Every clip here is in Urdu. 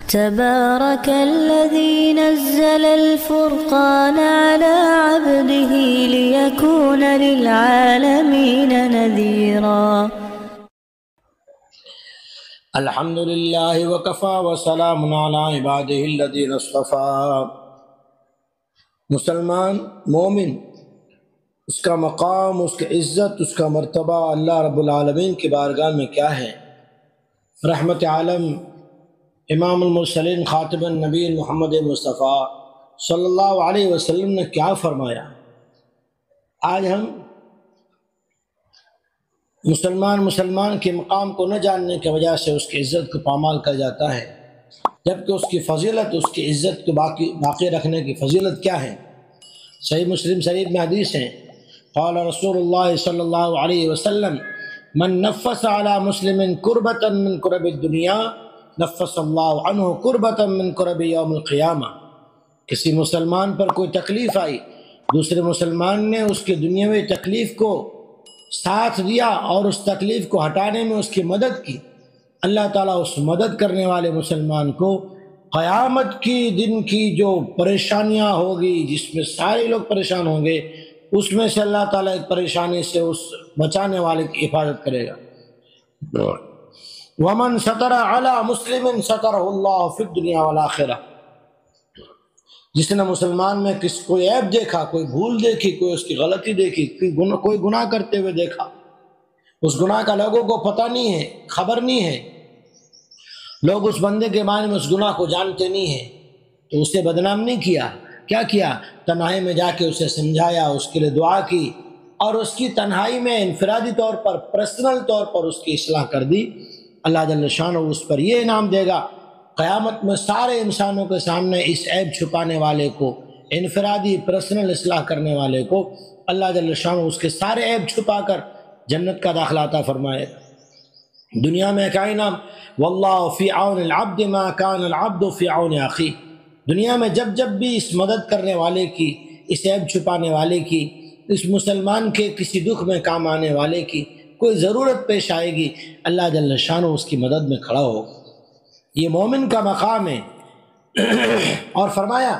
تبارك الذي نزل الفرقان على عبده ليكون للعالمين نذيرا. الحمد للہ وکفا وسلام علی عباده الذین اصطفیٰ۔ مسلمان مومن، اس کا مقام، اس کی عزت، اس کا مرتبہ اللہ رب العالمین کی بارگاہ میں کیا ہے؟ رحمت عالم امام المرسلین خاتم النبی محمد مصطفیٰ صلی اللہ علیہ وسلم نے کیا فرمایا؟ آج ہم مسلمان کے مقام کو نہ جاننے کی وجہ سے اس کی عزت کو پامال کر جاتا ہے، جبکہ اس کی فضیلت، اس کی عزت کو باقی رکھنے کی فضیلت کیا ہے؟ صحیح مسلم شریف میں حدیث ہے، قال رسول اللہ صلی اللہ علیہ وسلم من نفس علی مسلم کربۃ من کرب الدنیا نفس اللہ عنہ کربۃ من کرب یوم القیامہ۔ کسی مسلمان پر کوئی تکلیف آئی، دوسرے مسلمان نے اس کے دنیاوی تکلیف کو ساتھ دیا اور اس تکلیف کو ہٹانے میں اس کی مدد کی، اللہ تعالیٰ اس مدد کرنے والے مسلمان کو قیامت کی دن کی جو پریشانیاں ہوگی، جس میں سارے لوگ پریشان ہوں گے، اس میں سے اللہ تعالیٰ ایک پریشانی سے اس بچانے والے کی حفاظت کرے گا۔ وَمَنْ سَتَرَ عَلَى مُسْلِمٍ سَتَرَهُ اللَّهُ فِي الدُّنْيَا وَالْآخِرَةِ۔ جس نے مسلمان میں کوئی عیب دیکھا، کوئی بھول دیکھی، کوئی اس کی غلطی دیکھی، کوئی گناہ کرتے ہوئے دیکھا، اس گناہ کا لوگوں کو پتہ نہیں ہے، خبر نہیں ہے، لوگ اس بندے کے بارے میں اس گناہ کو جانتے نہیں ہیں، تو اسے بدنام نہیں کیا۔ کیا کیا؟ تنہائی میں جا کے اسے سمجھایا، اس کے لیے دعا کی، اور اس کی تنہائی میں انفرادی طور پر، پرسنل طور پر اس کی اصلاح کر دی۔ اللہ جل شانہ اس پر یہ انعام دے گا، قیامت میں سارے انسانوں کے سامنے اس عیب چھپانے والے کو، انفرادی پرسنل اصلاح کرنے والے کو، اللہ جل شانہ اس کے سارے عیب چھپا کر جنت کا داخلہ عطا فرمائے گا۔ دنیا میں کیا انعام؟ واللہ فی عون العبد ما کان العبد فی عون اخیہ۔ دنیا میں جب بھی اس مدد کرنے والے کی، اس عیب چھپانے والے کی، اس مسلمان کے کسی دکھ میں کام آنے والے کی کوئی ضرورت پیش آئے گی، اللہ جل شانہ اس کی مدد میں کھڑا ہوگا۔ یہ مومن کا مقام ہے۔ اور فرمایا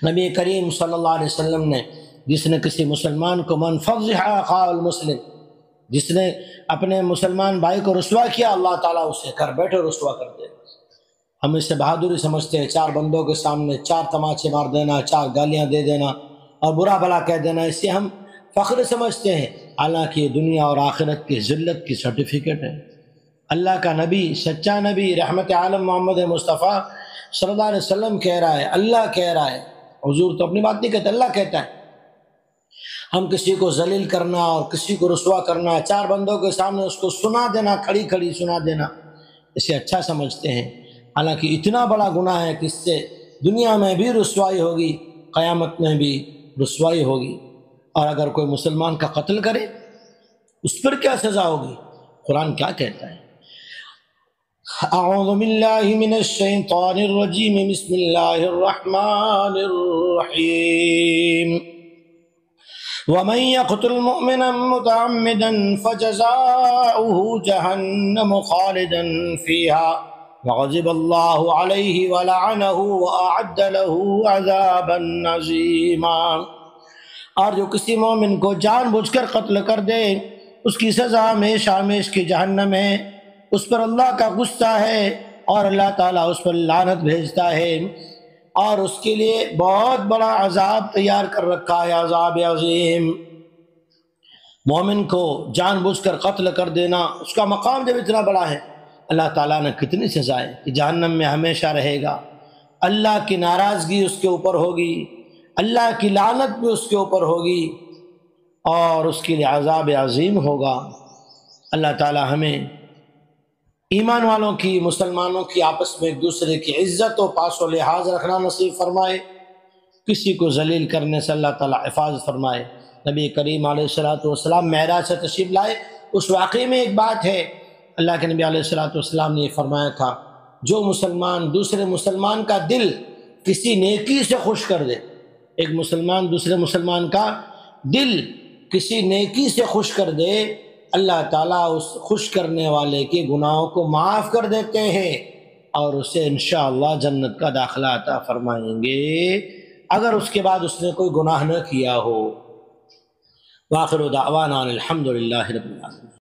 نبی کریم صلی اللہ علیہ وسلم نے، جس نے کسی مسلمان کو من فضح اخاه المسلم، جس نے اپنے مسلمان بھائی کو رسوا کیا، اللہ تعالیٰ اسے گھر بیٹھے رسوا کر دے۔ ہم اسے بہادری سمجھتے ہیں، چار بندوں کے سامنے چار تماچے مار دینا، چار گالیاں دے دینا اور برا بھلا کہہ دینا، اسے ہم فخر سمجھتے ہیں، حالانکہ یہ دنیا اور آخرت کی ذلت کی سرٹیفکیٹ ہے۔ اللہ کا نبی، سچا نبی، رحمت عالم محمد مصطفیٰ صلی اللہ علیہ وسلم کہہ رہا ہے، اللہ کہہ رہا ہے، حضور تو اپنی بات نہیں کہتے، اللہ کہتا ہے۔ ہم کسی کو ذلیل کرنا اور کسی کو رسوا کرنا، چار بندوں کے سامنے اس کو سنا دینا، کھڑی کھڑی سنا دینا، اسے اچھا سمجھتے ہیں، حالانکہ اتنا بڑا گناہ ہے کہ اس سے دنیا میں بھی رسوائی ہوگی، قیامت میں بھی رسوائی ہوگی۔ اور اگر کوئی مسلمان کا قتل کرے، اس پر کیا سزا ہوگی؟ قرآن کیا کہتا ہے؟ اعوذ باللہ من الشیطان الرجیم، بسم اللہ الرحمن الرحیم۔ ومن يقتل مؤمنا متعمدا فجزاؤه جہنم خالدا فيها وغضب اللہ علیہ ولعنہ وأعد له عذابا عظیما۔ اور جو کسی مومن کو جان بوجھ کر قتل کر دے، اس کی سزا ہمیشہ ہمیشہ کی جہنم ہے، اس پر اللہ کا غصہ ہے اور اللہ تعالیٰ اس پر لعنت بھیجتا ہے، اور اس کے لیے بہت بڑا عذاب تیار کر رکھا ہے، عذاب عظیم۔ مومن کو جان بوجھ کر قتل کر دینا، اس کا مقام جب اتنا بڑا ہے، اللہ تعالیٰ نے کتنی سزائیں کہ جہنم میں ہمیشہ رہے گا، اللہ کی ناراضگی اس کے اوپر ہوگی، اللہ کی لعنت بھی اس کے اوپر ہوگی، اور اس کے لیے عذاب عظیم ہوگا۔ اللہ تعالیٰ ہمیں ایمان والوں کی، مسلمانوں کی آپس میں ایک دوسرے کی عزت و پاس و لحاظ رکھنا نصیب فرمائے، کسی کو ذلیل کرنے سے اللہ تعالیٰ حفاظت فرمائے۔ نبی کریم علیہ السلام معراج سے تشریف لائے، اس واقعے میں ایک بات ہے، اللہ کے نبی علیہ السلام نے یہ فرمایا تھا، جو مسلمان دوسرے مسلمان کا دل کسی نیکی سے خوش کر دے، ایک مسلمان دوسرے مسلمان کا دل کسی نیکی سے خوش کر دے، اللہ تعالیٰ اس خوش کرنے والے کے گناہوں کو معاف کر دیتے ہیں اور اسے انشاءاللہ جنت کا داخلہ عطا فرمائیں گے اگر اس کے بعد اس نے کوئی گناہ نہ کیا ہو۔ وآخر دعوانا الحمدللہ رب العالمین۔